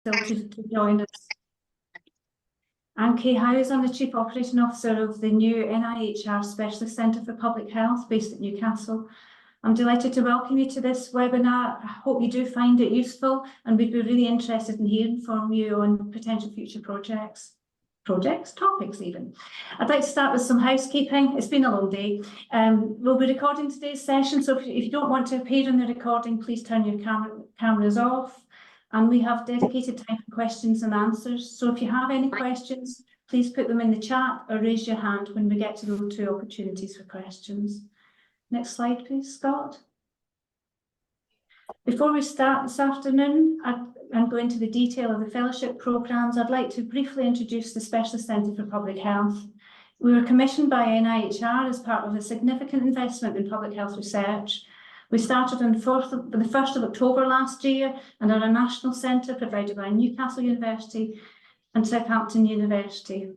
still to join us. I'm Kay Howes. I'm the Chief Operating Officer of the new NIHR Specialist Centre for Public Health based at Newcastle. I'm delighted to welcome you to this webinar. I hope you do find it useful, and we'd be really interested in hearing from you on potential future topics even. I'd like to start with some housekeeping. It's been a long day. We'll be recording today's session, so if you don't want to appear in the recording, please turn your cameras off. And we have dedicated time for questions and answers. So if you have any questions, please put them in the chat or raise your hand when we get to those two opportunities for questions. Next slide, please, Scott. Before we start this afternoon and go into the detail of the fellowship programmes, I'd like to briefly introduce the Specialist Centre for Public Health. We were commissioned by NIHR as part of a significant investment in public health research. We started on the 1st of October last year and are a national centre provided by Newcastle University and Southampton University.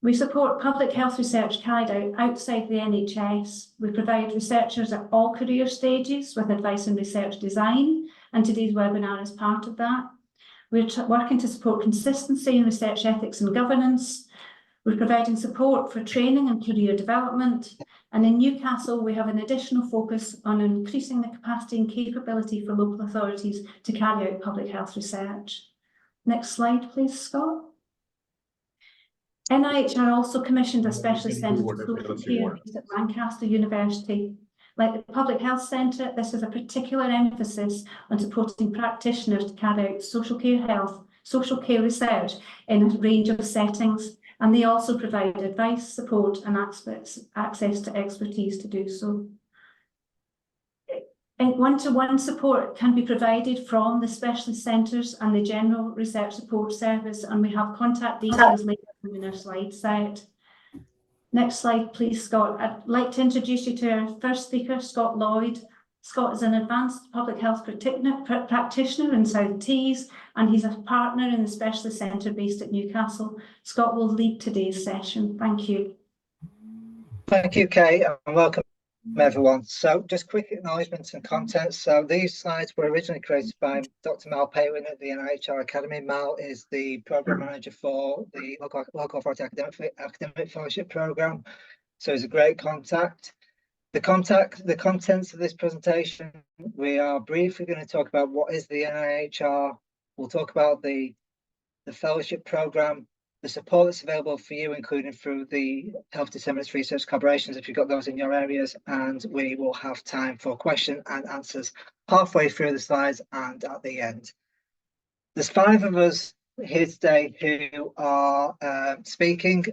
We support public health research carried out outside the NHS. We provide researchers at all career stages with advice on research design, and today's webinar is part of that. We're working to support consistency in research ethics and governance. We're providing support for training and career development. And in Newcastle, we have an additional focus on increasing the capacity and capability for local authorities to carry out public health research. Next slide, please, Scott. NIHR also commissioned a specialist centre for social care based at Lancaster University. Like the Public Health Centre, this has a particular emphasis on supporting practitioners to carry out social care research in a range of settings. And they also provide advice, support and access to expertise to do so. One-to-one support can be provided from the specialist centres and the General Research Support Service, and we have contact details later in our slide set. Next slide, please, Scott. I'd like to introduce you to our first speaker, Scott Lloyd. Scott is an advanced public health practitioner in South Tees, and he's a partner in the Specialist Centre based at Newcastle. Scott will lead today's session. Thank you. Thank you, Kay, and welcome everyone. So just quick acknowledgements and contents. So these slides were originally created by Dr. Mal Paywin at the NIHR Academy. Mal is the Programme Manager for the Local Authority Academic Fellowship Programme. So he's a great contact. The contents of this presentation, we are briefly going to talk about what is the NIHR. We'll talk about the fellowship programme, the support that's available for you, including through the health determinants research collaborations, if you've got those in your areas, and we will have time for question and answers halfway through the slides and at the end. There's 5 of us here today who are speaking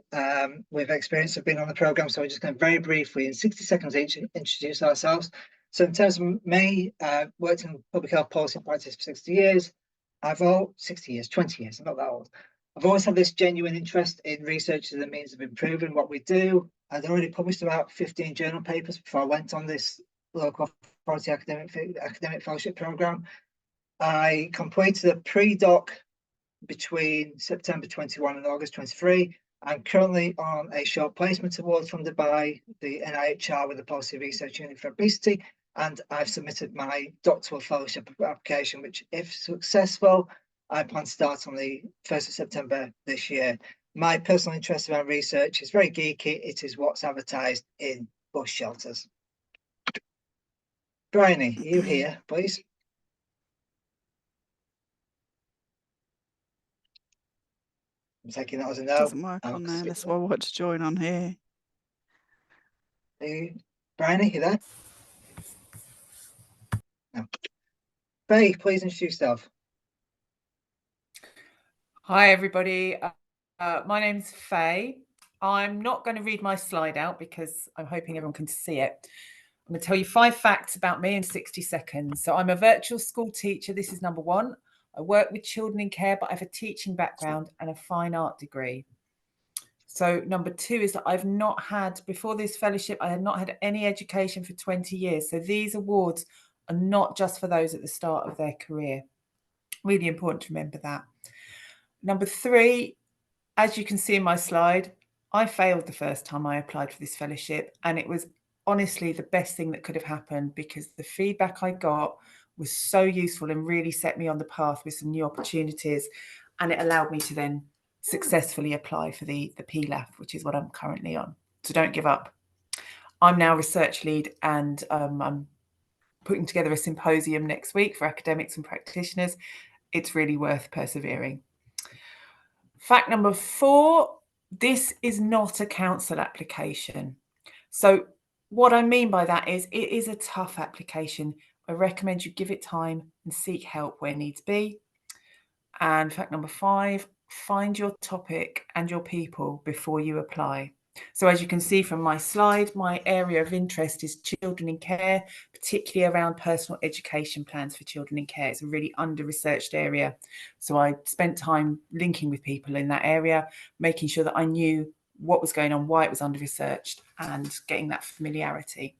with experience of being on the programme, so we're just going to very briefly, in 60 seconds each, introduce ourselves. So in terms of me, worked in public health policy and practice for 20 years, I'm not that old. I've always had this genuine interest in research as a means of improving what we do. I'd already published about 15 journal papers before I went on this local authority academic fellowship programme. I completed a pre-doc between September 21 and August 23. I'm currently on a short placement award funded by the NIHR with the Policy Research Unit for Obesity, and I've submitted my doctoral fellowship application, which, if successful, I plan to start on the 1st of September this year. My personal interest around research is very geeky. It is what's advertised in bus shelters. Bryony, are you here, please? I'm taking that as a no. Doesn't work on there. That's why I want to join on here. Bryony, you there? No. Faye, please introduce yourself. Hi, everybody. My name's Faye. I'm not going to read my slide out because I'm hoping everyone can see it. I'm going to tell you 5 facts about me in 60 seconds. So I'm a virtual school teacher. This is number 1. I work with children in care, but I have a teaching background and a fine art degree. So number 2 is that I've not had, before this fellowship, I had not had any education for 20 years. So these awards are not just for those at the start of their career. Really important to remember that. Number 3, as you can see in my slide, I failed the first time I applied for this fellowship, and it was honestly the best thing that could have happened because the feedback I got was so useful and really set me on the path with some new opportunities. And it allowed me to then successfully apply for the PLAF, which is what I'm currently on. So don't give up. I'm now research lead, and I'm putting together a symposium next week for academics and practitioners. It's really worth persevering. Fact number 4, this is not a council application. So what I mean by that is it is a tough application. I recommend you give it time and seek help where needs be. And fact number 5, find your topic and your people before you apply. So as you can see from my slide, my area of interest is children in care, particularly around personal education plans for children in care. It's a really under-researched area. So I spent time linking with people in that area, making sure that I knew what was going on, why it was under-researched, and getting that familiarity.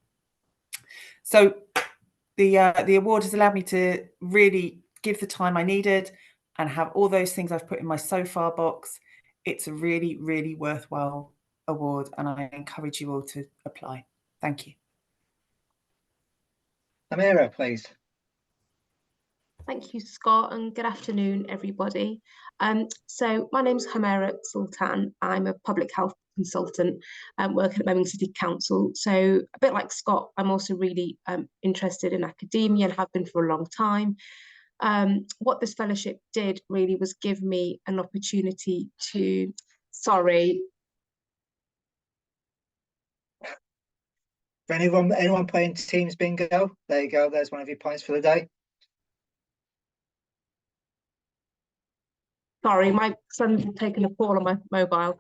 So the award has allowed me to really give the time I needed and have all those things I've put in my so far box. It's a really, really worthwhile award, and I encourage you all to apply. Thank you. Amira, please. Thank you, Scott, and good afternoon, everybody. So my name's Humaira Sultan. I'm a public health consultant working at Birmingham City Council. So a bit like Scott, I'm also really interested in academia and have been for a long time. What this fellowship did really was give me an opportunity to, sorry. For anyone playing Teams Bingo, there you go. There's one of your points for the day. Sorry, my son's taken a call on my mobile.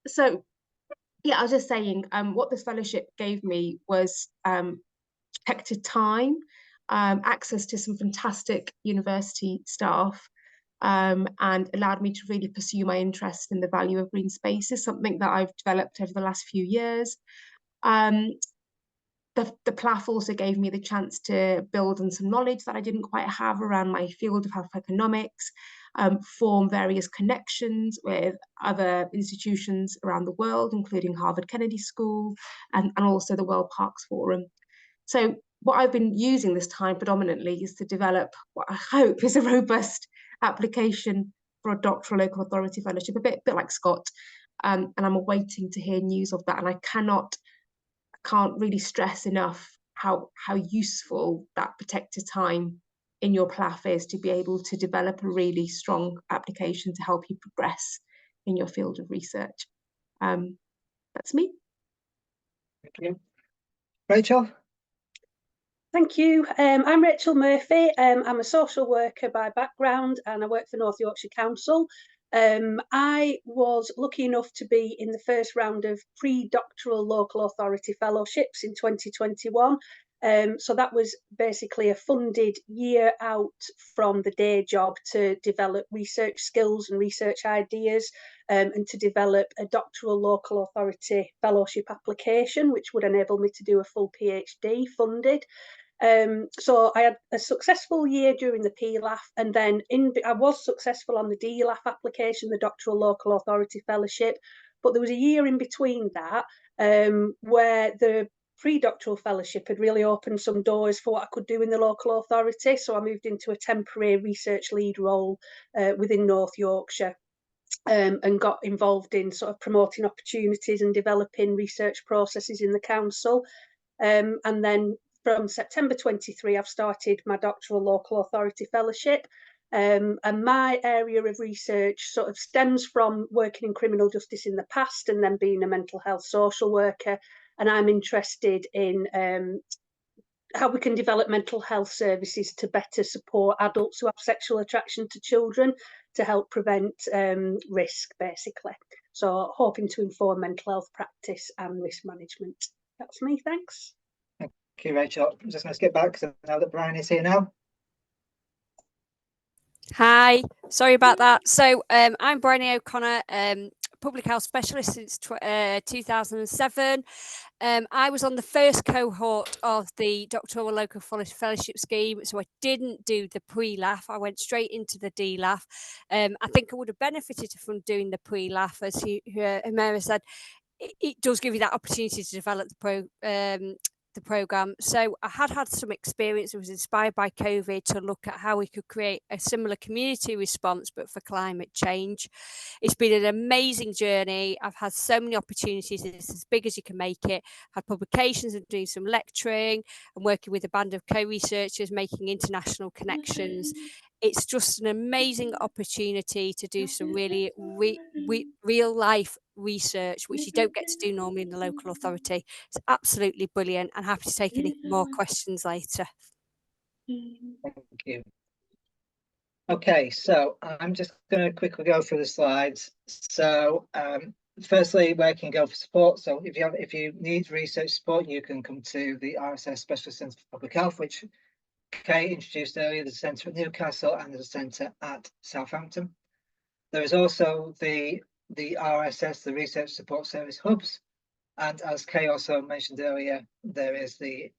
So yeah, I was just saying, what this fellowship gave me was protected time, access to some fantastic university staff, and allowed me to really pursue my interest in the value of green spaces, something that I've developed over the last few years. The PLAF also gave me the chance to build on some knowledge that I didn't quite have around my field of health economics, form various connections with other institutions around the world, including Harvard Kennedy School and also the World Parks Forum. So what I've been using this time predominantly is to develop what I hope is a robust application for a doctoral local authority fellowship, a bit like Scott, and I'm awaiting to hear news of that. And I can't really stress enough how useful that protected time in your PLAF is to be able to develop a really strong application to help you progress in your field of research. That's me. Thank you. Rachel? Thank you. I'm Rachel Murphy. I'm a social worker by background and I work for North Yorkshire Council. I was lucky enough to be in the first round of pre-doctoral local authority fellowships in 2021. So that was basically a funded year out from the day job to develop research skills and research ideas, and to develop a doctoral local authority fellowship application, which would enable me to do a full PhD funded. So I had a successful year during the PLAF, and then I was successful on the DLAF application, the Doctoral Local Authority Fellowship, but there was a year in between that where the pre-doctoral fellowship had really opened some doors for what I could do in the local authority. So I moved into a temporary research lead role within North Yorkshire. And got involved in sort of promoting opportunities and developing research processes in the council. And then from September 23, I've started my doctoral local authority fellowship. And my area of research sort of stems from working in criminal justice in the past and then being a mental health social worker. And I'm interested in how we can develop mental health services to better support adults who have sexual attraction to children to help prevent risk, basically. So hoping to inform mental health practice and risk management. That's me, thanks. Thank you, Rachel. I'm just going to skip back because I know that Brian is here now. Hi, sorry about that. So I'm Bryony O'Connor, public health specialist since 2007. I was on the first cohort of the Doctoral Local Fellowship Scheme, so I didn't do the pre-LAF. I went straight into the DLAF. I think I would have benefited from doing the pre-LAF, as Humaira said. It does give you that opportunity to develop the the programme. So I had some experience. I was inspired by COVID to look at how we could create a similar community response, but for climate change. It's been an amazing journey. I've had so many opportunities. It's as big as you can make it. Had publications and doing some lecturing and working with a band of co-researchers, making international connections. It's just an amazing opportunity to do some really real life research, which you don't get to do normally in the local authority. It's absolutely brilliant, and happy to take any more questions later. Thank you. Okay, so I'm just going to quickly go through the slides. So firstly, where can you go for support? So if you need research support, you can come to the RSS Specialist Centre for Public Health, which Kate introduced earlier. There's a centre at Newcastle and there's a centre at Southampton. There is also the RSS, the Research Support Service hubs, and as Kay also mentioned earlier, there is the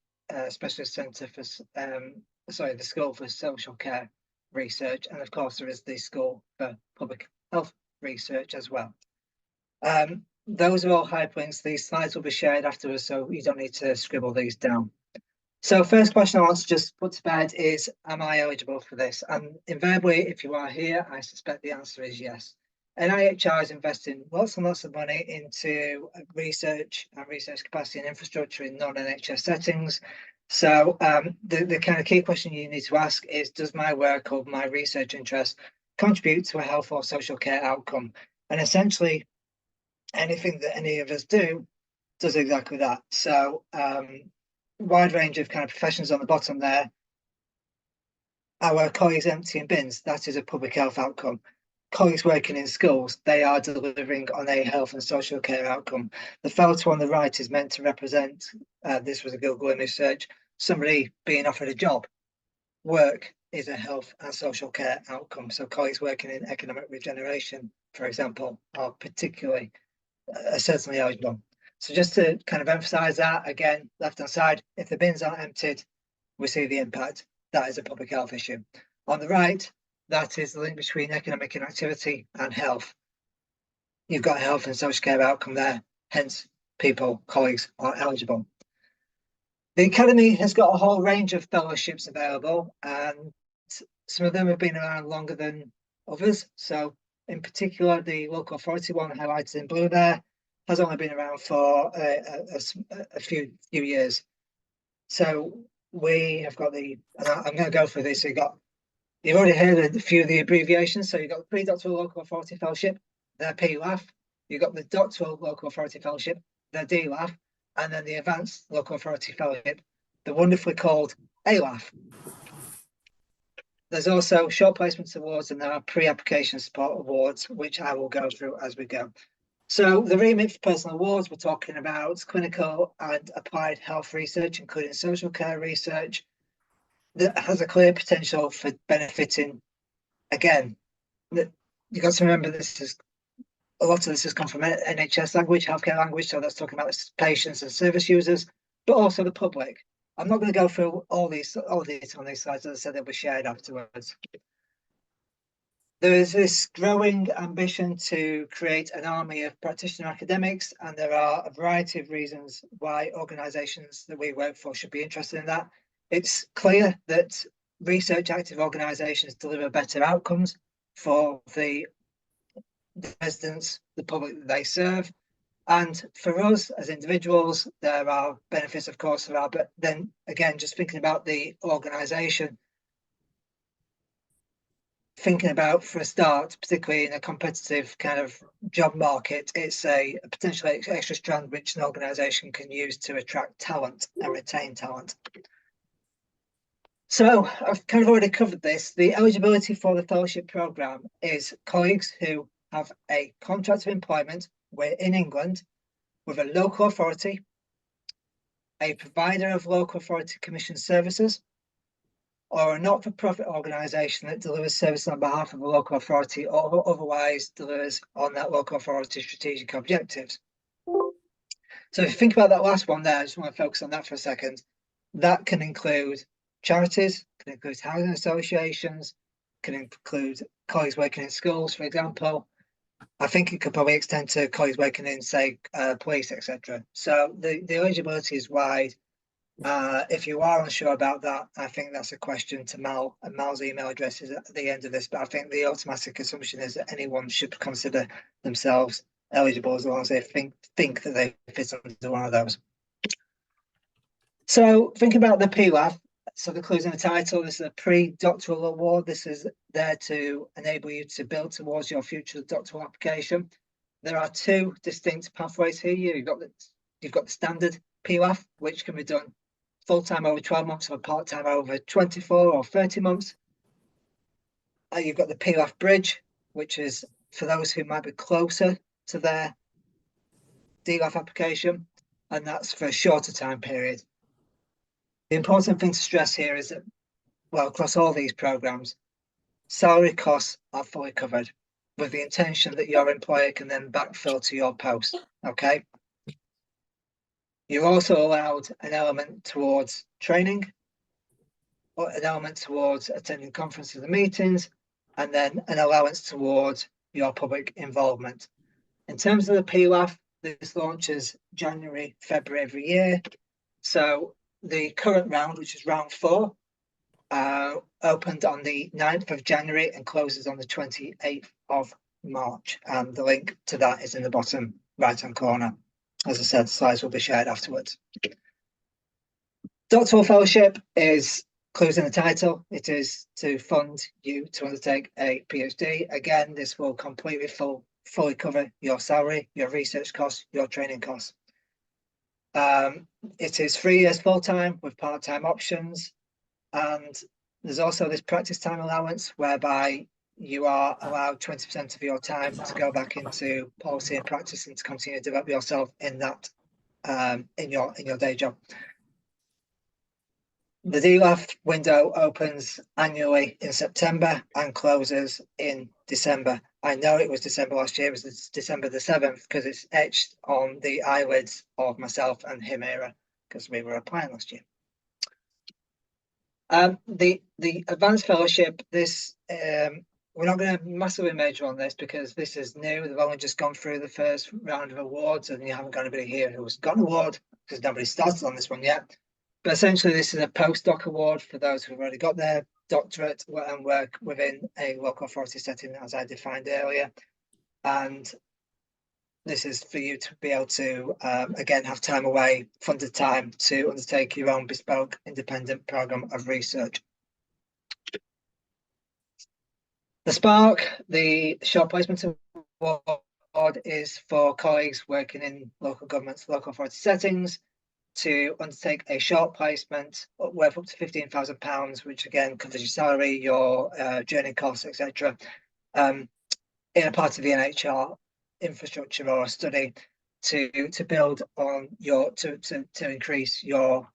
Specialist Centre for the School for Social Care Research, and of course there is the School for Public Health Research as well. Those are all hyperlinks. These slides will be shared afterwards, so you don't need to scribble these down. So first question I want to just put to bed is, am I eligible for this? And invariably, if you are here, I suspect the answer is yes. NIHR is investing lots and lots of money into research and research capacity and infrastructure in non-NHS settings. So the kind of key question you need to ask is, does my work or my research interest contribute to a health or social care outcome? And essentially, anything that any of us do does exactly that. So wide range of kind of professions on the bottom there. Our colleagues emptying bins, that is a public health outcome. Colleagues working in schools, they are delivering on a health and social care outcome. The photo on the right is meant to represent, this was a Google image search, somebody being offered a job. Work is a health and social care outcome. So colleagues working in economic regeneration, for example, are particularly, certainly eligible. So just to kind of emphasize that, again, left-hand side, if the bins aren't emptied, we see the impact. That is a public health issue. On the right, that is the link between economic inactivity and health. You've got a health and social care outcome there, hence people, colleagues are eligible. The Academy has got a whole range of fellowships available, and some of them have been around longer than others. So in particular, the local authority one highlighted in blue there has only been around for a few years. So we have got the, and I'm going to go through this. So you've already heard a few of the abbreviations. So you've got the pre-doctoral local authority fellowship, their PLAF. You've got the doctoral local authority fellowship, their DLAF, and then the advanced local authority fellowship, the wonderfully called ALAF. There's also short placements awards and there are pre-application support awards, which I will go through as we go. So the remit for personal awards, we're talking about clinical and applied health research, including social care research, that has a clear potential for benefiting. Again, you've got to remember a lot of this has come from NHS language, healthcare language, so that's talking about patients and service users, but also the public. I'm not going to go through all these on these slides. As I said, they'll be shared afterwards. There is this growing ambition to create an army of practitioner academics, and there are a variety of reasons why organisations that we work for should be interested in that. It's clear that research active organisations deliver better outcomes for the residents, the public that they serve. And for us as individuals, there are benefits, of course, but then again, just thinking about the organisation, thinking about, for a start, particularly in a competitive kind of job market, it's a potential extra strand which an organisation can use to attract talent and retain talent. So I've kind of already covered this. The eligibility for the fellowship programme is colleagues who have a contract of employment in England with a local authority, a provider of local authority commission services, or a not-for-profit organisation that delivers services on behalf of a local authority or otherwise delivers on that local authority's strategic objectives. So if you think about that last one there, I just want to focus on that for a second. That can include charities, can include housing associations, can include colleagues working in schools, for example. I think it could probably extend to colleagues working in, say, police, etc. So the eligibility is wide. If you are unsure about that, I think that's a question to Mal, and Mal's email address is at the end of this, but I think the automatic assumption is that anyone should consider themselves eligible as long as they think that they fit under one of those. So think about the PLAF. So the clues in the title, this is a pre-doctoral award. This is there to enable you to build towards your future doctoral application. There are two distinct pathways here. You've got the standard PLAF, which can be done full-time over 12 months or part-time over 24 or 30 months. You've got the PLAF Bridge, which is for those who might be closer to their DLAF application, and that's for a shorter time period. The important thing to stress here is that, well, across all these programs, salary costs are fully covered with the intention that your employer can then backfill to your post, okay? You're also allowed an element towards training, or an element towards attending conferences and meetings, and then an allowance towards your public involvement. In terms of the PLAF, this launches January, February every year. So the current round, which is round 4, opened on the 9th of January and closes on the 28th of March. And the link to that is in the bottom right-hand corner. As I said, slides will be shared afterwards. Doctoral Fellowship is clues in the title. It is to fund you to undertake a PhD. Again, this will completely fully cover your salary, your research costs, your training costs. It is 3 years full-time with part-time options, and there's also this practice time allowance whereby you are allowed 20% of your time to go back into policy and practice and to continue to develop yourself in that in your day job. The DLAF window opens annually in September and closes in December. I know it was December last year, it was December the 7th because it's etched on the eyelids of myself and Himera because we were applying last year. The Advanced Fellowship, this we're not going to massively major on this because this is new. They've only just gone through the first round of awards and you haven't got anybody here who's got an award because nobody started on this one yet. But essentially, this is a postdoc award for those who've already got their doctorate and work within a local authority setting, as I defined earlier. And this is for you to be able to, again, have time away, funded time to undertake your own bespoke independent programme of research. The Spark, the Short Placement Award, is for colleagues working in local governments, local authority settings, to undertake a short placement worth up to £15,000, which again covers your salary, your journey costs, etc., in a part of the NIHR infrastructure or a study to build on your to increase your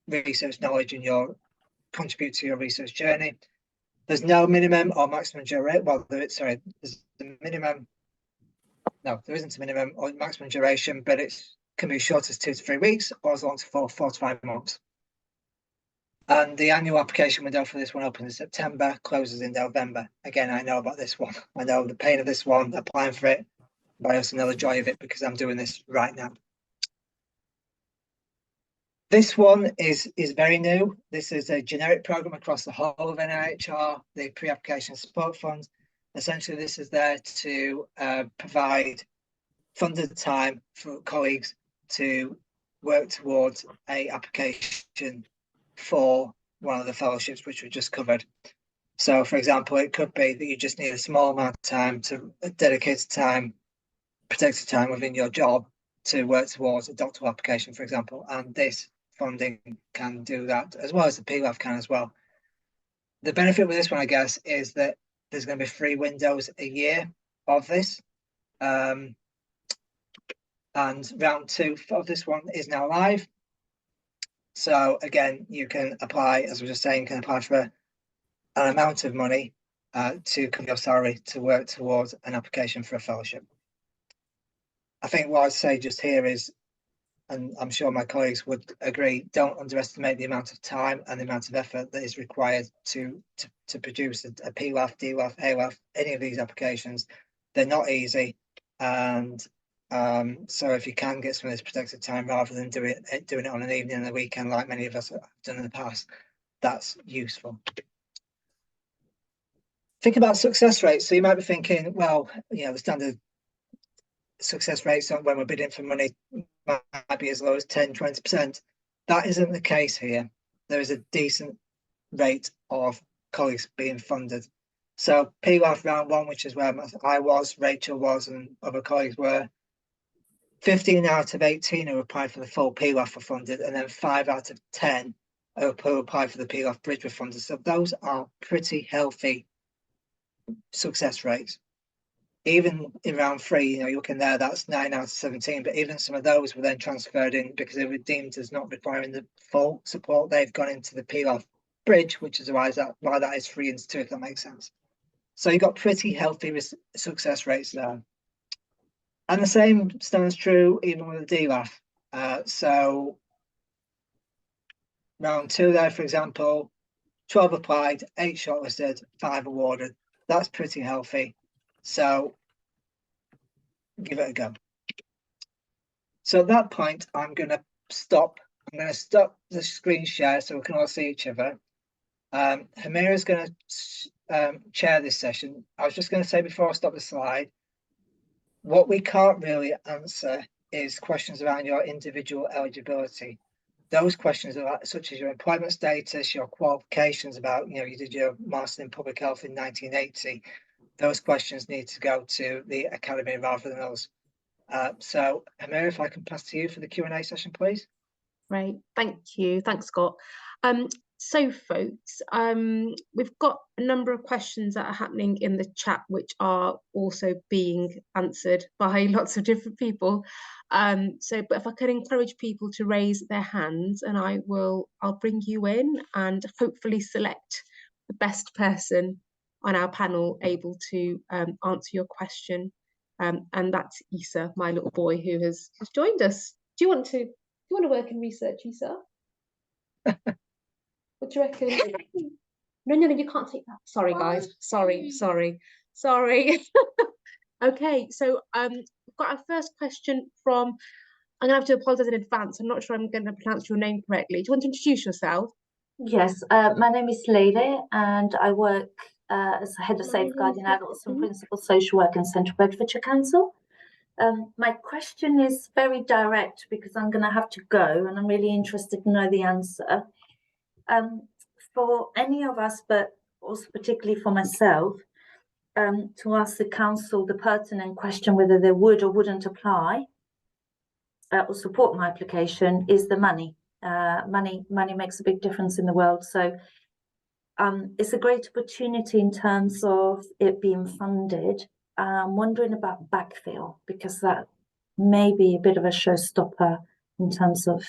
research knowledge and your contribute to your research journey. There's no minimum or maximum duration. Well, there's a minimum. No, there isn't a minimum or maximum duration, but it's can be as short as 2 to 3 weeks or as long as 4 to 5 months. And the annual application window for this one opens in September, closes in November. Again, I know about this one. I know the pain of this one, applying for it, but I also know the joy of it because I'm doing this right now. This one is very new. This is a generic program across the whole of NIHR, the Pre-Application Support Fund. Essentially, this is there to provide funded time for colleagues to work towards a application for one of the fellowships which we just covered. So, for example, it could be that you just need a small amount of time to dedicated time, protected time within your job to work towards a doctoral application, for example, and this funding can do that as well as the PLAF can as well. The benefit with this one, I guess, is that there's going to be 3 windows a year of this. And round 2 of this one is now live. So again, you can apply, as I was just saying, you can apply for an amount of money to cover your salary to work towards an application for a fellowship. I think what I'd say just here is, and I'm sure my colleagues would agree, don't underestimate the amount of time and the amount of effort that is required to produce a PLAF, DLAF, ALAF, any of these applications. They're not easy, and So if you can get some of this protected time rather than doing it on an evening and a weekend like many of us have done in the past, that's useful. Think about success rates. So you might be thinking, well, you know, the standard success rates when we're bidding for money might be as low as 10-20%. That isn't the case here. There is a decent rate of colleagues being funded. So PLAF round 1, which is where I was, Rachel was, and other colleagues were, 15 out of 18 who applied for the full PLAF were funded, and then 5 out of 10 who applied for the PLAF bridge were funded. So those are pretty healthy success rates. Even in round 3, you know, you're looking there, that's 9 out of 17, but even some of those were then transferred in because they were deemed as not requiring the full support. They've gone into the PLAF bridge, which is why that is 3 into 2, if that makes sense. So you've got pretty healthy success rates there. And the same stands true even with the DLAF. So round 2 there, for example, 12 applied, 8 shortlisted, 5 awarded. That's pretty healthy. So give it a go. So at that point, I'm going to stop. I'm going to stop the screen share so we can all see each other. Hamira is going to chair this session. I was just going to say before I stop the slide, what we can't really answer is questions around your individual eligibility. Those questions are such as your employment status, your qualifications about, you know, you did your Master in Public Health in 1980. Those questions need to go to the Academy rather than us. So, Hamira, if I can pass to you for the Q&A session, please. Great, thank you. Thanks, Scott. So folks, we've got a number of questions that are happening in the chat, which are also being answered by lots of different people. But if I could encourage people to raise their hands, and I'll bring you in and hopefully select the best person on our panel able to answer your question. And that's Issa, my little boy, who has joined us. Do you want to work in research, Issa? What do you reckon? No, you can't take that. Sorry, guys. Sorry. Okay, so we've got our first question from, I'm gonna have to apologize in advance. I'm not sure I'm gonna pronounce your name correctly. Do you want to introduce yourself? Yes, my name is Leila and I work as Head of Safeguarding Adults and Principal Social Work in Central Bedfordshire Council. My question is very direct because I'm going to have to go and I'm really interested to know the answer. For any of us, but also particularly for myself, to ask the council the pertinent question whether they would or wouldn't apply or support my application is the money. Money makes a big difference in the world. So it's a great opportunity in terms of it being funded. I'm wondering about backfill because that may be a bit of a showstopper in terms of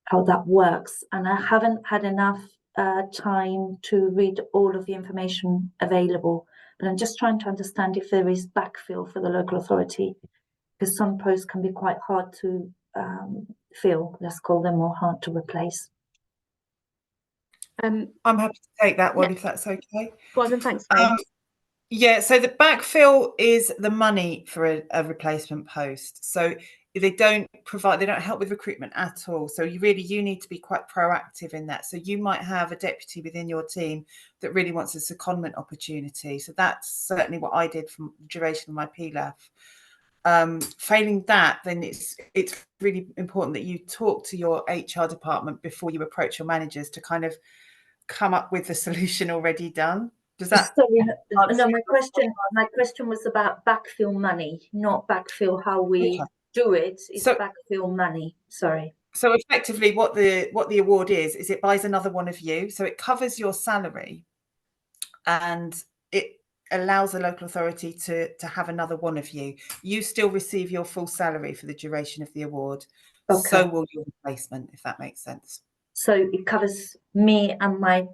how that works. And I haven't had enough time to read all of the information available, but I'm just trying to understand if there is backfill for the local authority, because some posts can be quite hard to fill, let's call them, or hard to replace. I'm happy to take that one if that's okay. Well, then thanks. Yeah, so the backfill is the money for a replacement post. So they don't help with recruitment at all. So you need to be quite proactive in that. So you might have a deputy within your team that really wants a secondment opportunity. So that's certainly what I did for the duration of my PLAF. Failing that, then it's really important that you talk to your HR department before you approach your managers to kind of come up with the solution already done. Does that? No, my question was about backfill money, not backfill how we do it. It's backfill money. Sorry. So effectively, what the award is it buys another one of you. So it covers your salary, and it allows the local authority to have another one of you. You still receive your full salary for the duration of the award. Okay. So will your replacement, if that makes sense. So it covers me and my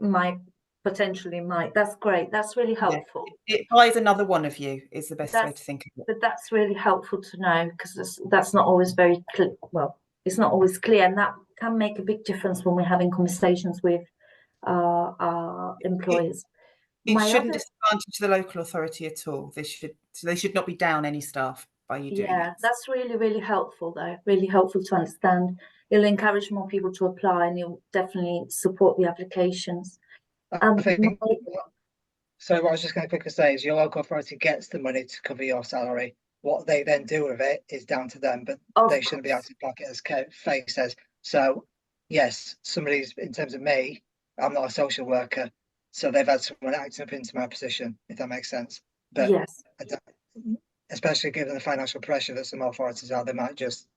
that's great. That's really helpful. Yeah. It buys another one of you is the best way to think of it. But that's really helpful to know because that's not always very clear. Well, it's not always clear, and that can make a big difference when we're having conversations with our employers. It shouldn't disadvantage the local authority at all. They should not be down any staff. by you doing Yeah, this. that's really, really helpful though. Really helpful to understand. It'll encourage more people to apply, and it'll definitely support the applications. I think, so what I was just going to quickly say is your local authority gets the money to cover your salary. What they then do with it is down to them, but they shouldn't be out of pocket, as Faye says. So yes, somebody's, in terms of me, I'm not a social worker, so they've had someone acting up into my position, if that makes sense. But yes, especially given the financial pressure that some authorities are, they might just,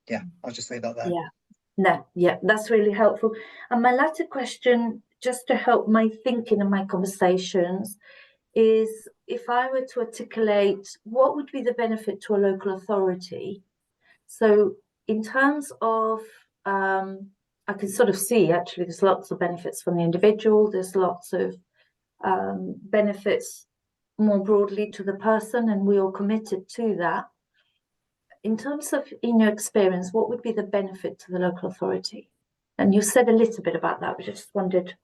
yeah, I'll just leave that there. yeah, no, yeah, that's really helpful. And my latter question, just to help my thinking and my conversations, is if I were to articulate what would be the benefit to a local authority. So in terms of, I can sort of see actually there's lots of benefits from the individual, there's lots of benefits more broadly to the person, and we are committed to that. In terms of, in your experience, what would be the benefit to the local authority? And you said a little bit about that, but I just wondered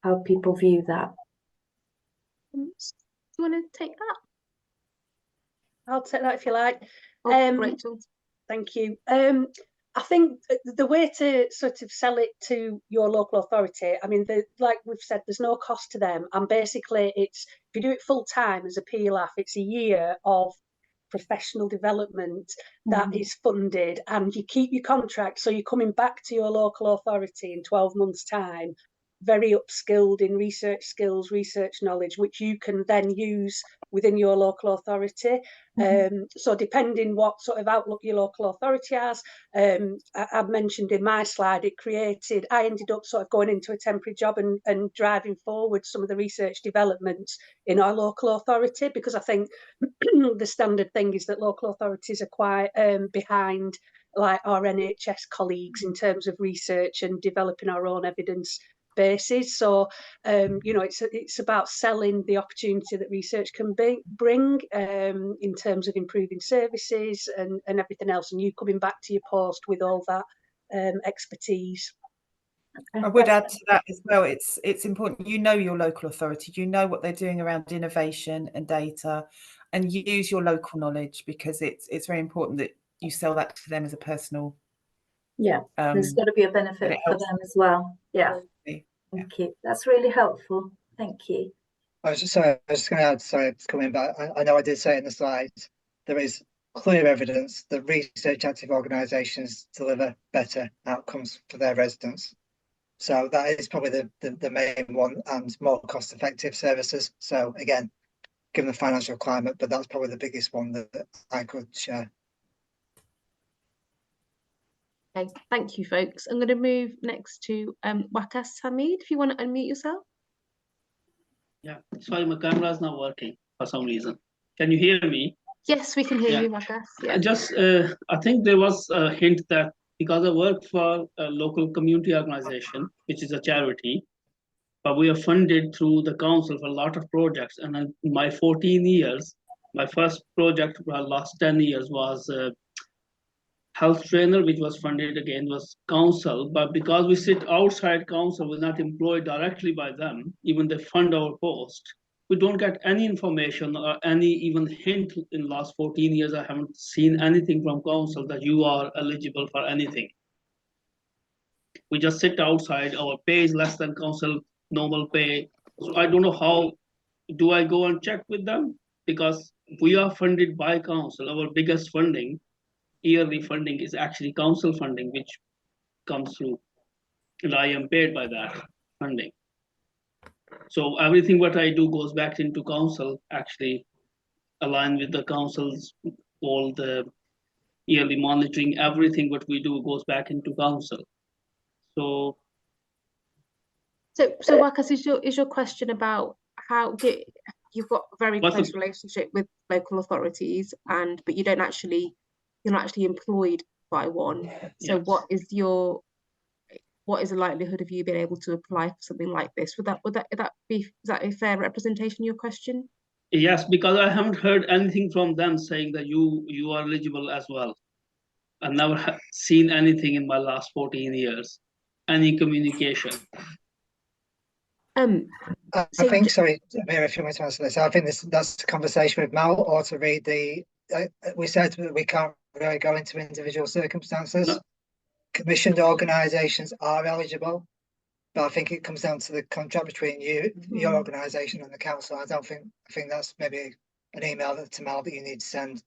how people view that. Do you want to take that? I'll take that if you like. Rachel. Thank you. I think the way to sort of sell it to your local authority, I mean, like we've said, there's no cost to them. And basically, it's, if you do it full time as a PLAF, it's a year of professional development that is funded, and you keep your contract. So you're coming back to your local authority in 12 months' time, very upskilled in research skills, research knowledge, which you can then use within your local authority. So depending what sort of outlook your local authority has, I've mentioned in my slide, I ended up sort of going into a temporary job and driving forward some of the research developments in our local authority, because I think the standard thing is that local authorities are quite behind like our NHS colleagues in terms of research and developing our own evidence basis. So you know, it's about selling the opportunity that research can bring in terms of improving services and everything else, and you coming back to your post with all that expertise. I would add to that as well, it's important you know your local authority, you know what they're doing around innovation and data, and use your local knowledge, because it's very important that you sell that to them as a personal. Yeah, there's got to be a benefit for them as well. Yeah. Thank you. That's really helpful. Thank you. I was just going to add, sorry, it's coming back. I know I did say in the slides, there is clear evidence that research active organisations deliver better outcomes for their residents. So that is probably the main one, and more cost effective services. So again, given the financial climate, but that's probably the biggest one that I could share. Okay, thank you, folks. I'm going to move next to Wakas Hamid, if you want to unmute yourself. Yeah, sorry, my camera is not working for some reason. Can you hear me? Yes, we can hear you, Wakas. Yeah. I think there was a hint that because I work for a local community organization, which is a charity, but we are funded through the council for a lot of projects. And in my 14 years, my first project for the last 10 years was health trainer, which was funded again, was council, but because we sit outside council, we're not employed directly by them, even they fund our post, we don't get any information or any even hint. In the last 14 years, I haven't seen anything from council that you are eligible for anything. We just sit outside, our pay is less than council normal pay. So I don't know how, do I go and check with them? Because we are funded by council, our biggest funding, yearly funding is actually council funding, which comes through, and I am paid by that funding. So everything what I do goes back into council, actually aligned with the council's, all the yearly monitoring, everything what we do goes back into council. So Wakas, is your question about how you've got a very close relationship with local authorities, but you're not actually employed by one. So yes. What is the likelihood of you being able to apply for something like this? Is that a fair representation of your question? Yes, because I haven't heard anything from them saying that you are eligible as well. I've never seen anything in my last 14 years, any communication. I think, sorry, Amira, if you want to answer this, I think that's a conversation with Mal, or to read the we said that we can't really go into individual circumstances. No. Commissioned organisations are eligible, but I think it comes down to the contract between you, your organisation, and the council. I think that's maybe an email to Mal that you need to send.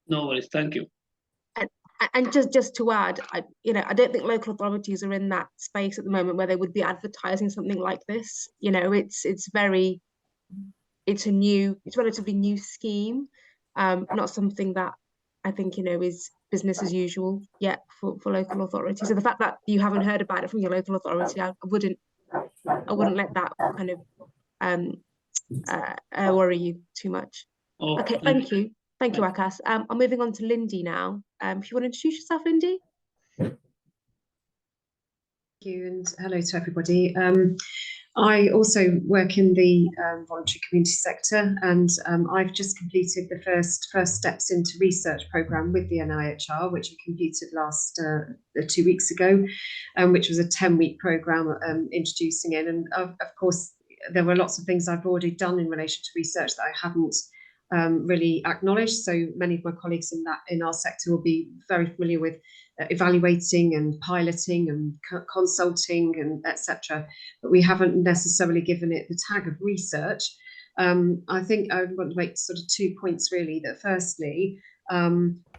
No worries. Thank you. And just to add, I don't think local authorities are in that space at the moment where they would be advertising something like this. It's a relatively new scheme, not something that I think is business as usual yet for local authorities. So the fact that you haven't heard about it from your local authority, I wouldn't let that kind of worry you too much. Oh, Okay, thank you. Thank you, Akash. I'm moving on to Lindy now. If you want to introduce yourself, Lindy. Thank you, and hello to everybody. I also work in the voluntary community sector, and I've just completed the first steps into research programme with the NIHR, which I completed last 2 weeks ago, which was a 10-week programme introducing it. And of course, there were lots of things I've already done in relation to research that I hadn't really acknowledged. So many of my colleagues in our sector will be very familiar with evaluating and piloting and consulting and etc. But we haven't necessarily given it the tag of research. I think I want to make sort of 2 points really. That firstly,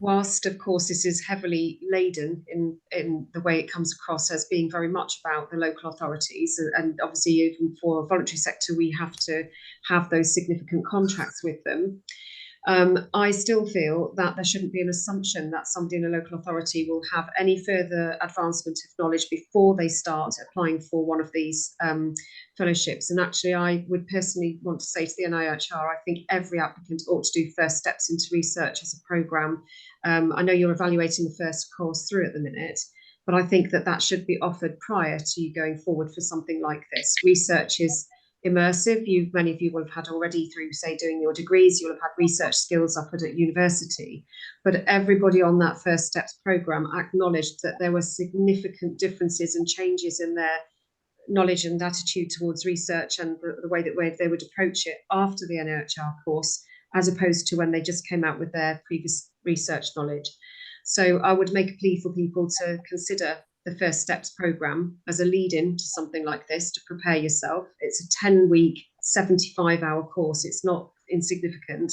whilst of course this is heavily laden in the way it comes across as being very much about the local authorities, and obviously even for a voluntary sector we have to have those significant contracts with them, I still feel that there shouldn't be an assumption that somebody in a local authority will have any further advancement of knowledge before they start applying for one of these fellowships. And actually, I would personally want to say to the NIHR, I think every applicant ought to do first steps into research as a programme. I know you're evaluating the first course through at the minute, but I think that should be offered prior to you going forward for something like this. Research is immersive. Many of you will have had already through, say, doing your degrees, you'll have had research skills offered at university, but everybody on that first steps programme acknowledged that there were significant differences and changes in their knowledge and attitude towards research and the way that they would approach it after the NIHR course, as opposed to when they just came out with their previous research knowledge. So I would make a plea for people to consider the First Steps programme as a lead-in to something like this, to prepare yourself. It's a 10-week, 75-hour course. It's not insignificant.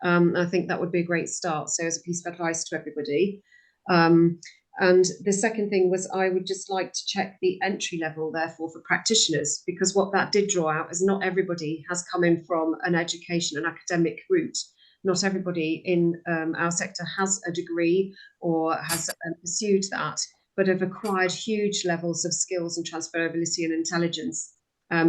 I think that would be a great start. So as a piece of advice to everybody. And the second thing was I would just like to check the entry level, therefore, for practitioners, because what that did draw out is not everybody has come in from an education, an academic route. Not everybody in our sector has a degree or has pursued that, but have acquired huge levels of skills and transferability and intelligence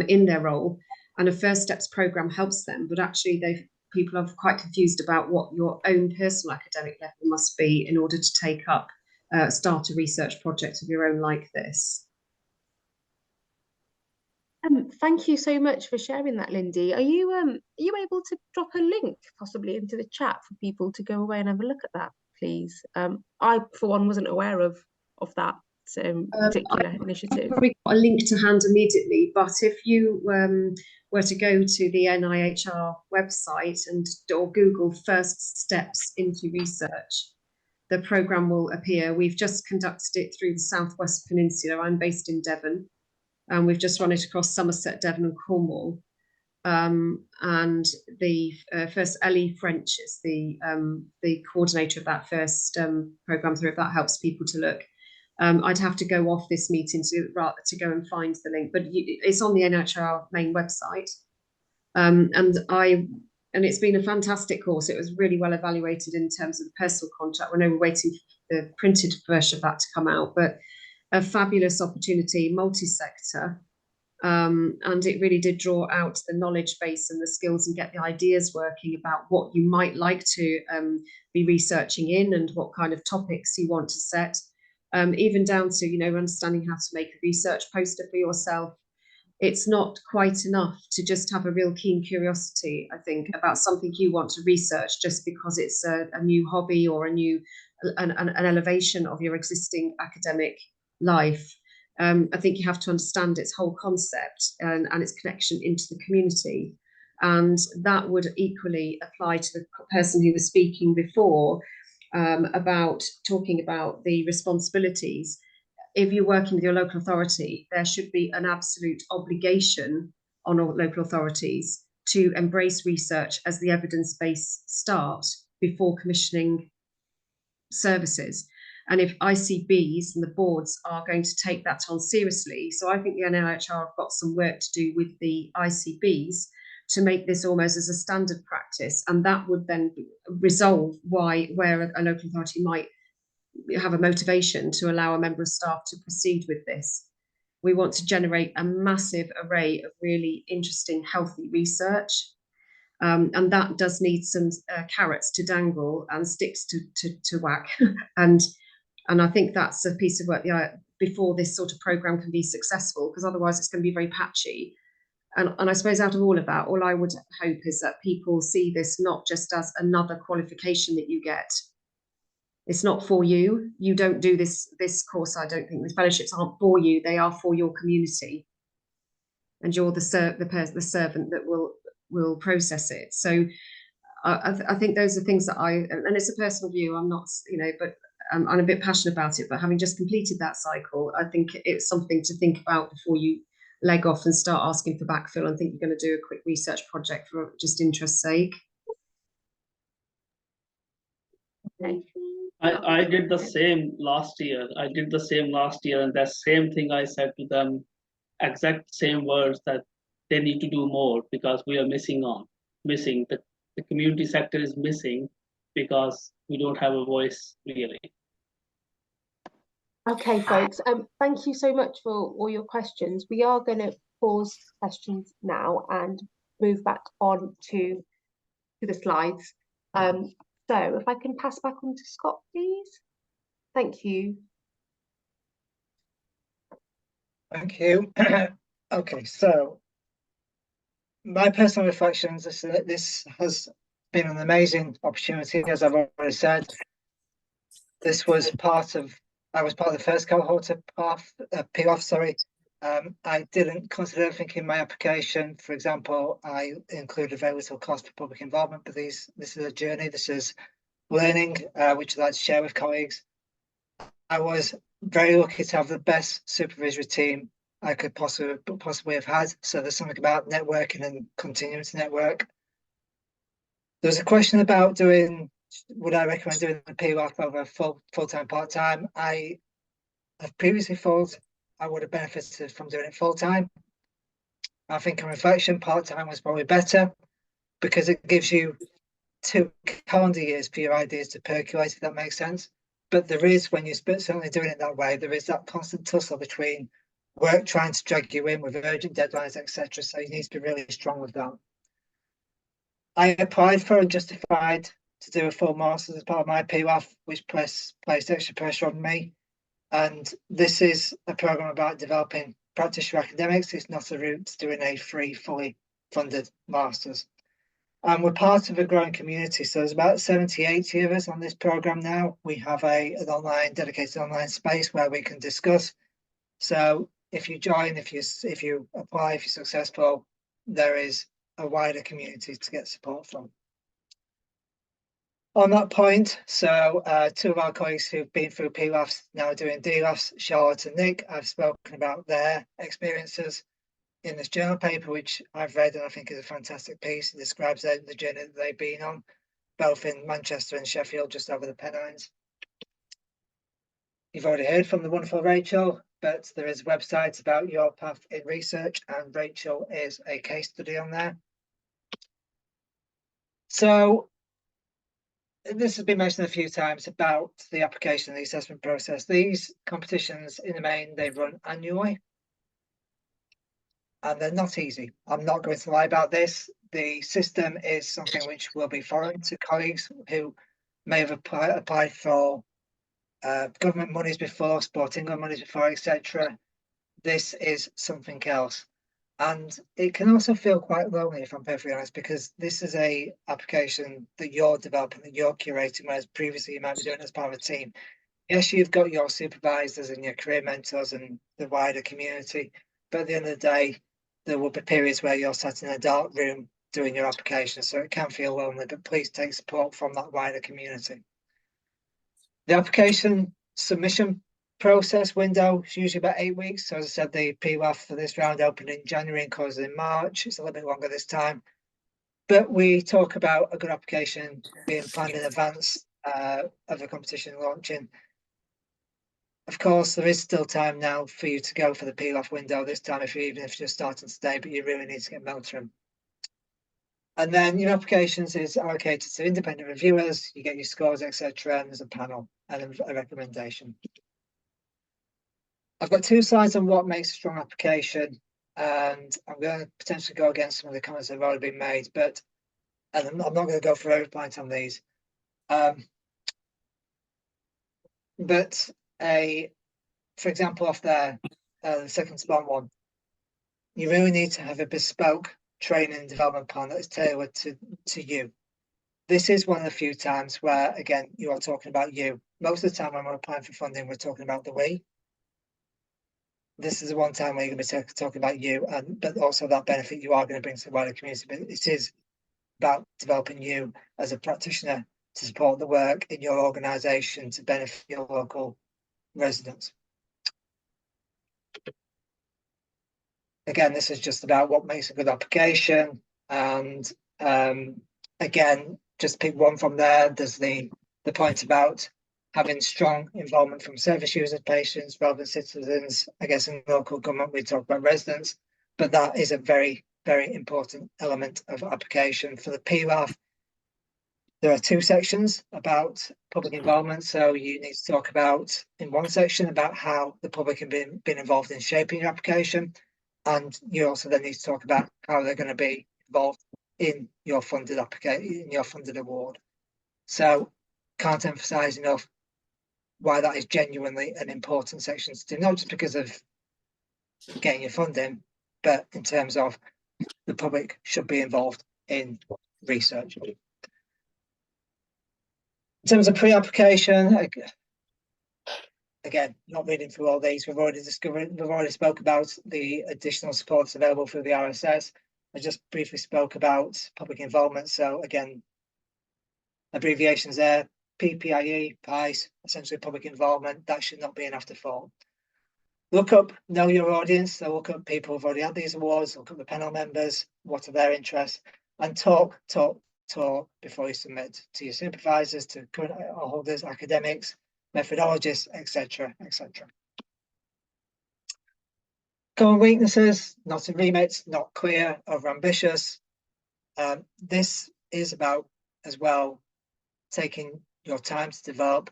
in their role. And a First Steps programme helps them, but actually people are quite confused about what your own personal academic level must be in order to take up, start a research project of your own like this. Thank you so much for sharing that, Lindy. Are you able to drop a link possibly into the chat for people to go away and have a look at that, please? I, for one, wasn't aware of that particular initiative. I've probably got a link to hand immediately, but if you were to go to the NIHR website or Google First Steps into Research, the programme will appear. We've just conducted it through the Southwest Peninsula. I'm based in Devon, and we've just run it across Somerset, Devon and Cornwall. And the first Ellie French is the coordinator of that first programme through, if that helps people to look. I'd have to go off this meeting to go and find the link, but it's on the NIHR main website. And it's been a fantastic course. It was really well evaluated in terms of the personal contract. I know we're waiting for the printed version of that to come out, but a fabulous opportunity, multi-sector. And it really did draw out the knowledge base and the skills and get the ideas working about what you might like to be researching in and what kind of topics you want to set. Even down to, understanding how to make a research poster for yourself. It's not quite enough to just have a real keen curiosity, I think, about something you want to research just because it's a new hobby or an elevation of your existing academic life. I think you have to understand its whole concept and its connection into the community. And that would equally apply to the person who was speaking before about talking about the responsibilities. If you're working with your local authority, there should be an absolute obligation on all local authorities to embrace research as the evidence-based start before commissioning services. And if ICBs and the boards are going to take that on seriously, so I think the NIHR have got some work to do with the ICBs to make this almost as a standard practice, and that would then resolve where a local authority might have a motivation to allow a member of staff to proceed with this. We want to generate a massive array of really interesting, healthy research, and that does need some carrots to dangle and sticks to whack. and I think that's a piece of work before this sort of programme can be successful, because otherwise it's going to be very patchy. And I suppose out of all of that, all I would hope is that people see this not just as another qualification that you get. It's not for you. You don't do this course. I don't think the fellowships aren't for you. They are for your community, and you're the servant that will process it. So I think those are things that and it's a personal view. I'm not, but I'm a bit passionate about it. But having just completed that cycle, I think it's something to think about before you leg off and start asking for backfill and think you're going to do a quick research project for just interest's sake. Okay. I did the same last year. And that same thing I said to them, exact same words, that they need to do more because we are missing. The community sector is missing because we don't have a voice, really. Okay, folks, thank you so much for all your questions. We are going to pause questions now and move back on to the slides. So if I can pass back on to Scott, please. Thank you. Thank you. Okay, so my personal reflections is that this has been an amazing opportunity, as I've already said. This was I was part of the first cohort of POF, sorry. I didn't consider everything in my application. For example, I included very little cost for public involvement, but this is a journey, this is learning, which I'd like to share with colleagues. I was very lucky to have the best supervisory team I could possibly have had. So there's something about networking and continuing to network. There's a question about would I recommend doing the PWAF over full-time, part-time? I have previously thought I would have benefited from doing it full-time. I think in reflection, part-time was probably better because it gives you 2 calendar years for your ideas to percolate, if that makes sense. But there is, when you're certainly doing it that way, there is that constant tussle between work trying to drag you in with urgent deadlines, etc. So you need to be really strong with that. I applied for and justified to do a full master's as part of my PWAF, which placed extra pressure on me. And this is a program about developing practitioner academics. It's not a route to doing a free, fully funded master's. And we're part of a growing community. So there's about 70, 80 of us on this program now. We have an dedicated online space where we can discuss. So if you join, if you apply, if you're successful, there is a wider community to get support from. On that point, so 2 of our colleagues who've been through PWAFs now are doing DLAFs, Charlotte and Nick. I've spoken about their experiences in this journal paper, which I've read and I think is a fantastic piece. It describes the journey that they've been on, both in Manchester and Sheffield, just over the Pennines. You've already heard from the wonderful Rachel, but there is a website about your path in research, and Rachel is a case study on there. So this has been mentioned a few times about the application and the assessment process. These competitions, in the main, they run annually. And they're not easy. I'm not going to lie about this. The system is something which will be foreign to colleagues who may have applied for government monies before, Sport England monies before, etc. This is something else. And it can also feel quite lonely, if I'm perfectly honest, because this is a application that you're developing, that you're curating, whereas previously you might be doing it as part of a team. Yes, you've got your supervisors and your career mentors and the wider community, but at the end of the day, there will be periods where you're sat in a dark room doing your application, so it can feel lonely, but please take support from that wider community. The application submission process window is usually about 8 weeks. So as I said, the PWAF for this round opened in January and closed in March. It's a little bit longer this time, but we talk about a good application being planned in advance of the competition launching. Of course, there is still time now for you to go for the PWAF window this time, even if you're starting today, but you really need to get motoring. And then your applications is allocated to independent reviewers, you get your scores, etc., and there's a panel and a recommendation. I've got 2 slides on what makes a strong application, and I'm going to potentially go against some of the comments that have already been made, but I'm not going to go for every point on these. But for example, off there, the second spawn one, you really need to have a bespoke training and development plan that is tailored to you. This is one of the few times where, again, you are talking about you. Most of the time when we're applying for funding, we're talking about the we. This is the one time where you're going to be talking about you, but also that benefit you are going to bring to the wider community. But it is about developing you as a practitioner to support the work in your organisation to benefit your local residents. Again, this is just about what makes a good application, and again, just pick one from there. There's the point about having strong involvement from service users, patients, relevant citizens. I guess in local government we talk about residents, but that is a very, very important element of application. For the PWAF, there are 2 sections about public involvement. So you need to talk about, in one section, about how the public have been involved in shaping your application. And you also then need to talk about how they're going to be involved in your funded application, in your funded award. So can't emphasize enough why that is genuinely an important section to do, not just because of getting your funding, but in terms of the public should be involved in research. In terms of pre-application, again, not reading through all these, we've already spoke about the additional supports available through the RSS. I just briefly spoke about public involvement. So again, abbreviations there, PPIE, PICE, essentially public involvement, that should not be an afterthought. Look up, know your audience. So look up people who've already had these awards, look up the panel members, what are their interests, and talk before you submit to your supervisors, to current holders, academics, methodologists, etc., etc. Common weaknesses: not in remit, not clear, overambitious. This is about, as well, taking your time to develop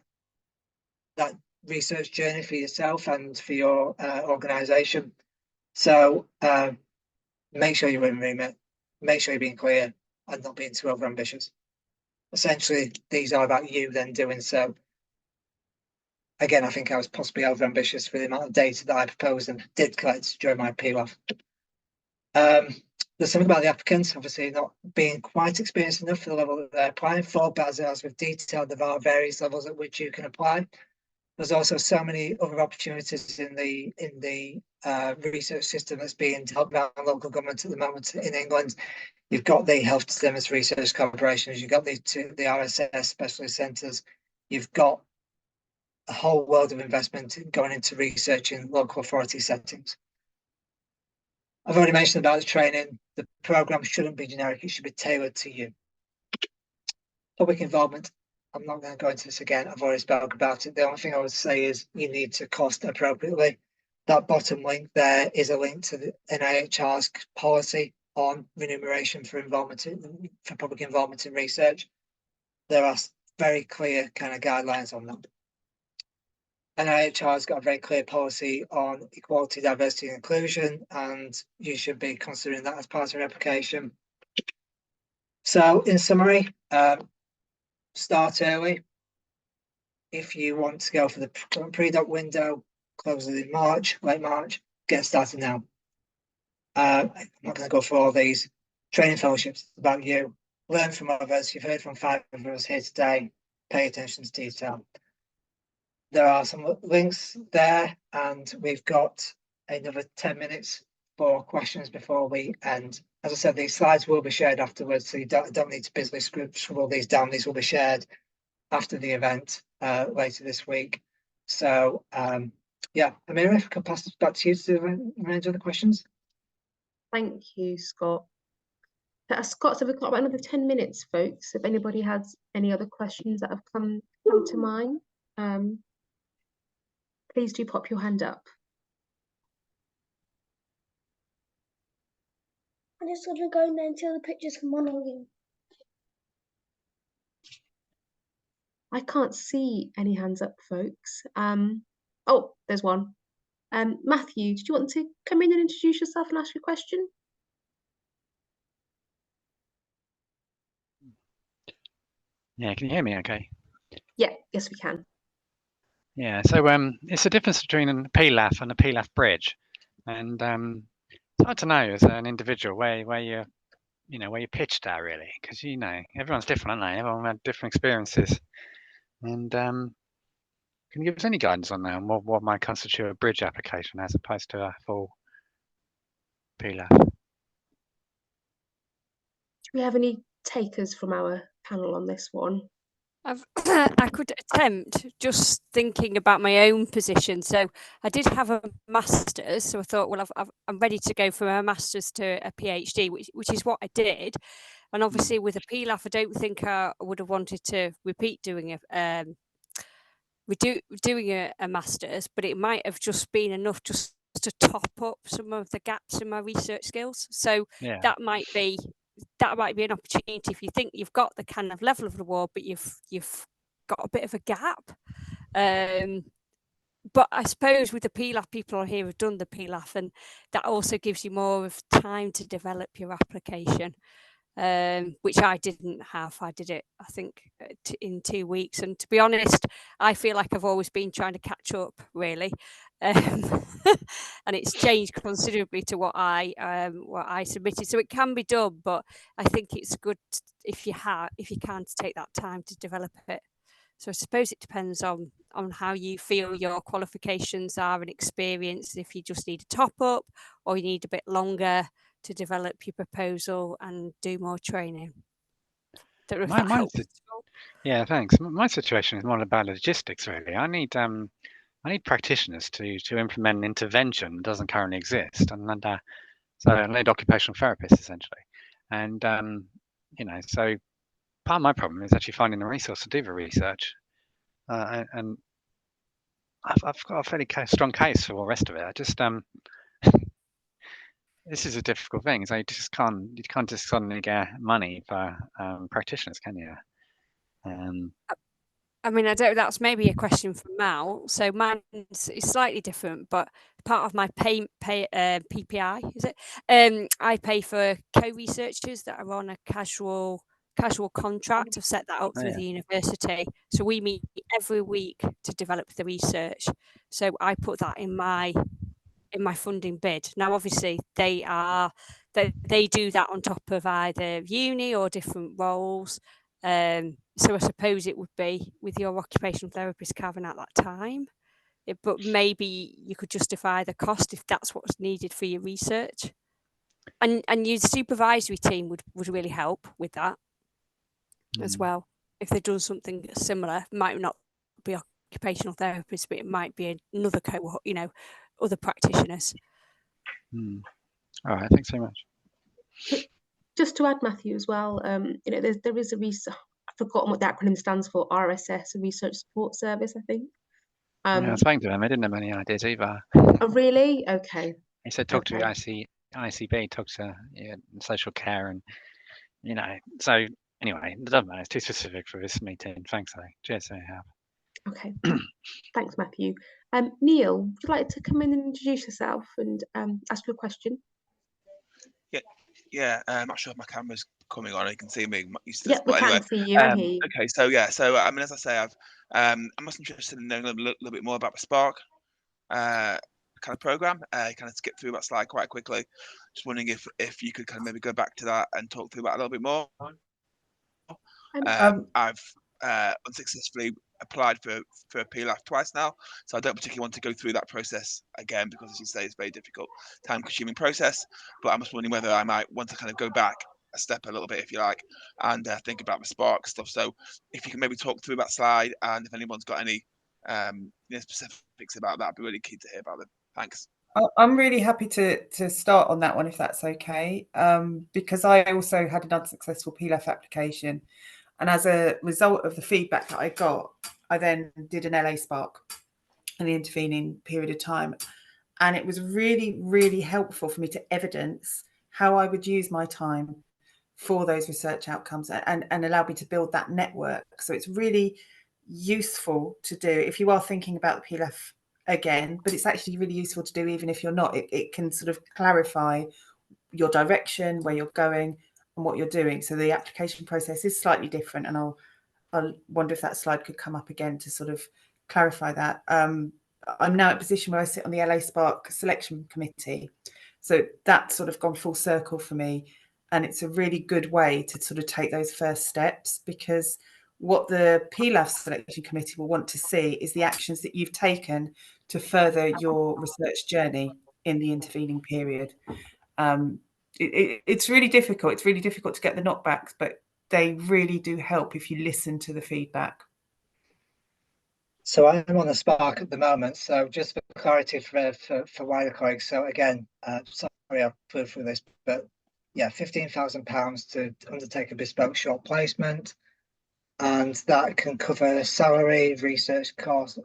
that research journey for yourself and for your organisation. So make sure you're in remit, make sure you're being clear and not being too overambitious. Essentially, these are about you then doing so. Again, I think I was possibly overambitious for the amount of data that I proposed and did collect during my PWAF. There's something about the applicants, obviously not being quite experienced enough for the level that they're applying for, but as we've detailed, there are various levels at which you can apply. There's also so many other opportunities in the research system that's being developed by local government at the moment in England. You've got the health systems research corporations, you've got the RSS specialist centres, you've got a whole world of investment going into research in local authority settings. I've already mentioned about the training. The programme shouldn't be generic, it should be tailored to you. Public involvement, I'm not going to go into this again, I've already spoke about it. The only thing I would say is you need to cost appropriately. That bottom link there is a link to the NIHR's policy on remuneration for public involvement in research. There are very clear kind of guidelines on that. NIHR has got a very clear policy on equality, diversity and inclusion, and you should be considering that as part of your application. So in summary, start early. If you want to go for the pre-doc window, closes in March, late March, get started now. I'm not going to go through all these. Training fellowships about you. Learn from others. You've heard from 5 of us here today. Pay attention to detail. There are some links there, and we've got another 10 minutes for questions before we end. as I said, these slides will be shared afterwards, so you don't need to busily scribble these down. These will be shared after the event later this week. So yeah, Amira, if I can pass it back to you to arrange other questions. Thank you, Scott. Scott, so we've got about another 10 minutes, folks. If anybody has any other questions that have come to mind, please do pop your hand up. I'm just gonna go in there until the pictures come on again. I can't see any hands up, folks. Oh, there's one. Matthew, did you want to come in and introduce yourself and ask your question? Yeah, can you hear me okay? Yeah, yes, we can. Yeah, so it's the difference between a PLAF and a PLAF bridge. And it's hard to know as an individual where you're pitched at really, because everyone's different, aren't they? Everyone had different experiences. And can you give us any guidance on that, and what might constitute a bridge application as opposed to a full PLAF? Do we have any takers from our panel on this one? I could attempt, just thinking about my own position. So I did have a master's, so I thought, well, I'm ready to go from a master's to a PhD, which is what I did. And obviously with a PLAF, I don't think I would have wanted to repeat doing a master's, but it might have just been enough just to top up some of the gaps in my research skills. So Yeah. that might be an opportunity if you think you've got the kind of level of the reward, but you've got a bit of a gap. But I suppose with the PLAF, people on here have done the PLAF, and that also gives you more of time to develop your application, which I didn't have. I did it, I think, in 2 weeks. And to be honest, I feel like I've always been trying to catch up, really. And it's changed considerably to what I submitted. So it can be done, but I think it's good if you can to take that time to develop it. So I suppose it depends on how you feel your qualifications are and experience, if you just need a top up or you need a bit longer to develop your proposal and do more training. Don't know if that helps. Yeah, thanks. My situation is more about logistics, really. I need practitioners to implement an intervention that doesn't currently exist, and so I need occupational therapists essentially. And so part of my problem is actually finding the resource to do the research, and I've got a fairly strong case for all the rest of it. I just this is a difficult thing. So you can't just suddenly get money for practitioners, can you? I mean, I don't. That's maybe a question for Mal. So mine is slightly different, but part of my PPI is it? I pay for co-researchers that are on a casual contract. I've set that up through the university. So we meet every week to develop the research. So I put that in my funding bid. Now, obviously, they do that on top of either uni or different roles. So I suppose it would be with your occupational therapist carving out that time. But maybe you could justify the cost if that's what's needed for your research. And your supervisory team would really help with that as well. If they've done something similar, it might not be occupational therapists, but it might be another cohort, other practitioners. All right, thanks very much. Just to add, Matthew, as well, there is a research. I've forgotten what the acronym stands for. RSS, a research support service, I think. Yeah, I was saying to them, I didn't have any ideas either. Oh, really? Okay. He said, talk to ICB, talk to social care, and So anyway, it doesn't matter. It's too specific for this meeting. Thanks, though. Cheers for your help. Okay. Thanks, Matthew. Neil, would you like to come in and introduce yourself and ask your question? Yeah. I'm not sure if my camera's coming on. You can see me. Yeah, we can see you and hear you. Okay, so I mean, as I say, I'm most interested in knowing a little bit more about the Spark kind of program. Kind of skip through that slide quite quickly. Just wondering if you could kind of maybe go back to that and talk through that a little bit more. I've unsuccessfully applied for a PLAF twice now, so I don't particularly want to go through that process again because, as you say, it's a very difficult, time-consuming process. But I'm just wondering whether I might want to kind of go back a step a little bit, if you like, and think about the Spark stuff. So if you can maybe talk through that slide, and if anyone's got any specifics about that, I'd be really keen to hear about them. Thanks. I'm really happy to start on that one, if that's okay, because I also had an unsuccessful PLAF application, and as a result of the feedback that I got, I then did an LA Spark in the intervening period of time, and it was really, really helpful for me to evidence how I would use my time for those research outcomes and allow me to build that network. So it's really useful to do if you are thinking about the PLAF again, but it's actually really useful to do even if you're not. It can sort of clarify your direction, where you're going and what you're doing. So the application process is slightly different, and I'll wonder if that slide could come up again to sort of clarify that. I'm now at a position where I sit on the LA Spark selection committee. So that's sort of gone full circle for me. And it's a really good way to sort of take those first steps, because what the PLAF selection committee will want to see is the actions that you've taken to further your research journey in the intervening period. It's really difficult. It's really difficult to get the knockbacks, but they really do help if you listen to the feedback. So I'm on the Spark at the moment. So just for clarity for wider colleagues. So again, sorry, I've flew through this, but yeah, £15,000 to undertake a bespoke short placement, and that can cover salary, research costs,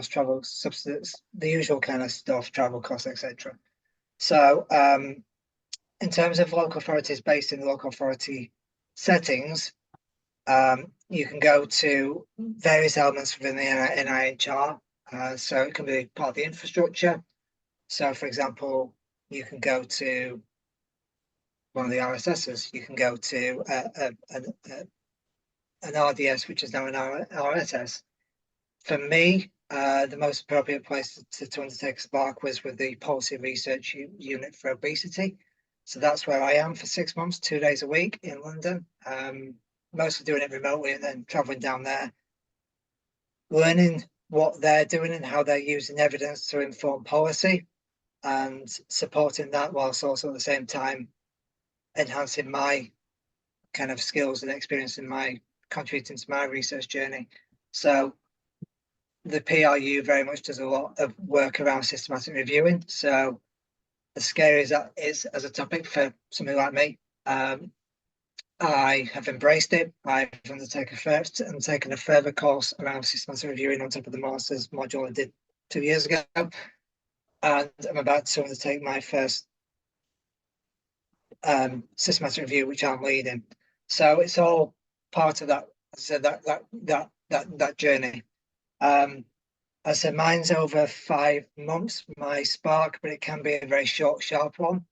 travel, subsidies, the usual kind of stuff, travel costs, etc. So in terms of local authorities based in the local authority settings, you can go to various elements within the NIHR. So it can be part of the infrastructure. So, for example, you can go to one of the RSSs. You can go to an RDS, which is now an RSS. For me, the most appropriate place to undertake a Spark was with the Policy Research Unit for Obesity. So that's where I am for 6 months, 2 days a week in London. Mostly doing it remotely and then traveling down there, learning what they're doing and how they're using evidence to inform policy, and supporting that whilst also at the same time enhancing my kind of skills and experience in my contributing to my research journey. So the PRU very much does a lot of work around systematic reviewing. So as scary as that is as a topic for somebody like me, I have embraced it. I've undertaken a further course around systematic reviewing on top of the master's module I did 2 years ago, and I'm about to undertake my first systematic review, which I'm leading. So it's all part of that. So that journey. I said mine's over 5 months, my Spark, but it can be a very short, sharp one.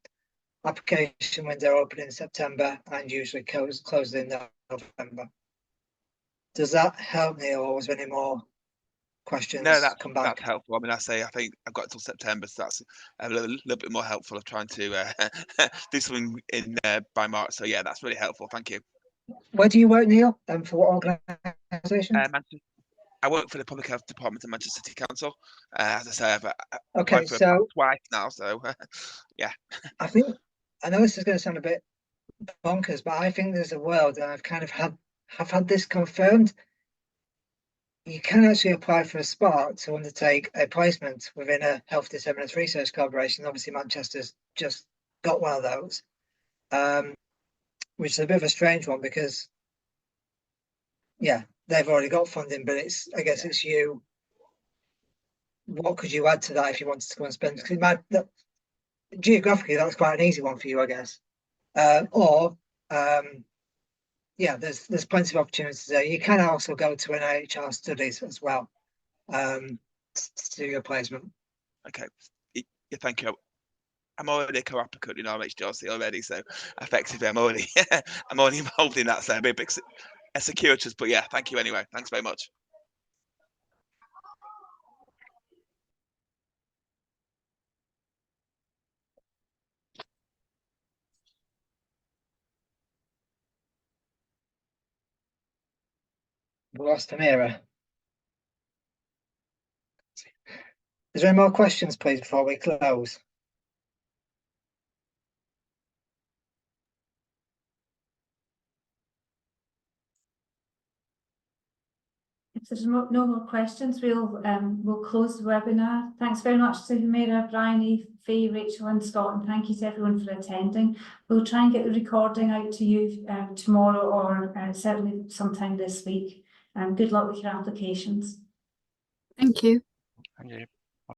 Application window open in September and usually closed in November. Does that help, Neil, or was there any more questions? No, that's helpful. I mean, I think I've got until September, so that's a little bit more helpful of trying to do something in by March. So yeah, that's really helpful. Thank you. Where do you work, Neil? And for what organisation? I work for the Public Health Department of Manchester City Council. As I say, I've okay, applied for so twice now. So yeah. I know this is going to sound a bit bonkers, but I think there's a world, and I've kind of had this confirmed. You can actually apply for a Spark to undertake a placement within a health disseminants research collaboration. Obviously, Manchester's just got one of those, which is a bit of a strange one because, yeah, they've already got funding, but I guess it's you. What could you add to that if you wanted to go and spend? Because geographically, that's quite an easy one for you, I guess. Yeah, there's plenty of opportunities there. You can also go to NIHR studies as well to do your placement. Okay, yeah, thank you. I'm already a co-applicant in RHGRC already, so effectively I'm already involved in that. So a bit a circuitous, but yeah, thank you anyway. Thanks very much. We lost Amira. Is there any more questions, please, before we close? If there's no more questions, we'll close the webinar. Thanks very much to Humira, Bryony, Faye, Rachel and Scott, and thank you to everyone for attending. We'll try and get the recording out to you tomorrow or certainly sometime this week. Good luck with your applications. Thank you. Thank you.